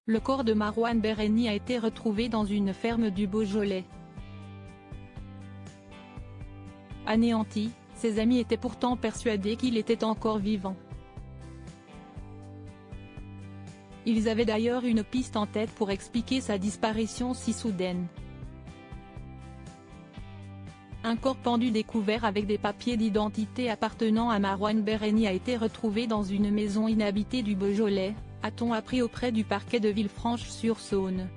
Le corps de Marouane Berreni a été retrouvé dans une ferme du Beaujolais. Anéanti, ses amis étaient pourtant persuadés qu'il était encore vivant. Ils avaient d'ailleurs une piste en tête pour expliquer sa disparition si soudaine. Un corps pendu découvert avec des papiers d'identité appartenant à Marouane Berreni a été retrouvé dans une maison inhabitée du Beaujolais, a-t-on appris auprès du parquet de Villefranche-sur-Saône.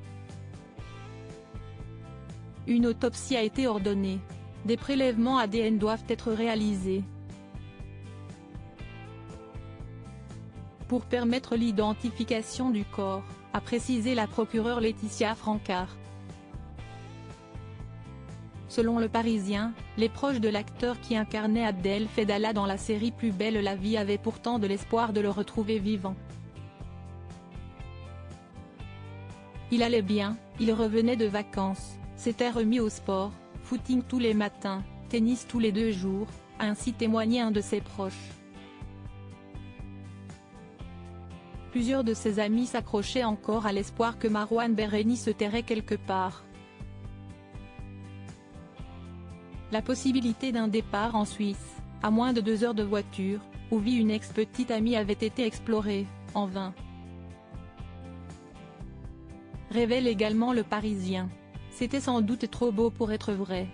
Une autopsie a été ordonnée. Des prélèvements ADN doivent être réalisés pour permettre l'identification du corps, a précisé la procureure Laetitia Francard. Selon Le Parisien, les proches de l'acteur qui incarnait Abdel Fedallah dans la série Plus belle la vie avaient pourtant de l'espoir de le retrouver vivant. Il allait bien, il revenait de vacances, s'était remis au sport, footing tous les matins, tennis tous les 2 jours, a ainsi témoigné un de ses proches. Plusieurs de ses amis s'accrochaient encore à l'espoir que Marouane Berreni se terrait quelque part. La possibilité d'un départ en Suisse, à moins de 2 heures de voiture, où vit une ex-petite amie avait été explorée, en vain. Révèle également Le Parisien. C'était sans doute trop beau pour être vrai.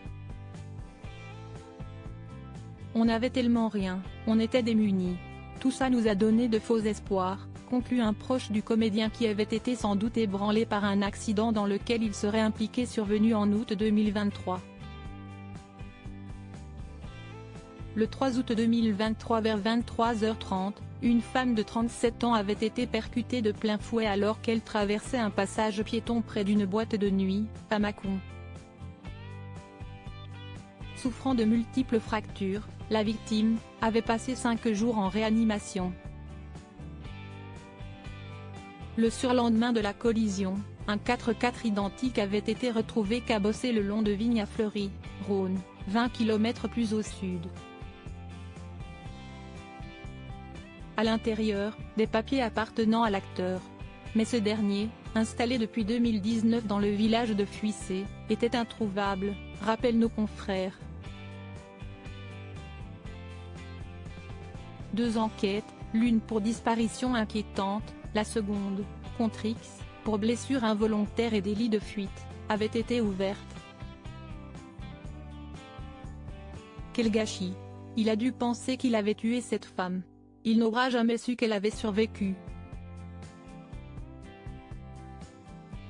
On n'avait tellement rien, on était démunis. Tout ça nous a donné de faux espoirs, conclut un proche du comédien qui avait été sans doute ébranlé par un accident dans lequel il serait impliqué survenu en août 2023. Le 3 août 2023 vers 23h30, une femme de 37 ans avait été percutée de plein fouet alors qu'elle traversait un passage piéton près d'une boîte de nuit, à Mâcon. Souffrant de multiples fractures, la victime avait passé 5 jours en réanimation. Le surlendemain de la collision, un 4x4 identique avait été retrouvé cabossé le long de Vignes à Fleury, Rhône, 20 km plus au sud. À l'intérieur, des papiers appartenant à l'acteur. Mais ce dernier, installé depuis 2019 dans le village de Fuissé, était introuvable, rappellent nos confrères. 2 enquêtes, l'une pour disparition inquiétante, la seconde, contre X, pour blessure involontaire et délit de fuite, avaient été ouvertes. Quel gâchis! Il a dû penser qu'il avait tué cette femme. Il n'aura jamais su qu'elle avait survécu.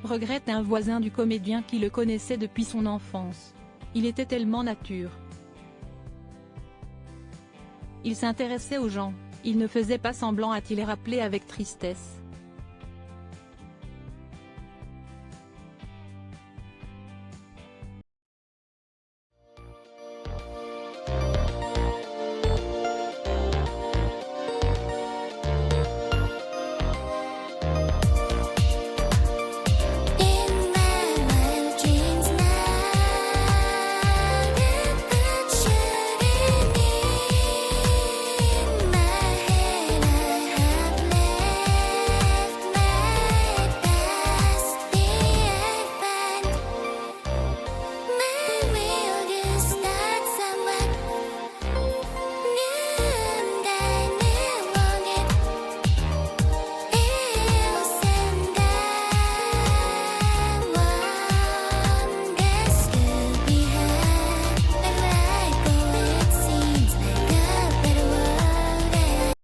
Regrette un voisin du comédien qui le connaissait depuis son enfance. Il était tellement nature. Il s'intéressait aux gens, il ne faisait pas semblant, a-t-il rappelé avec tristesse.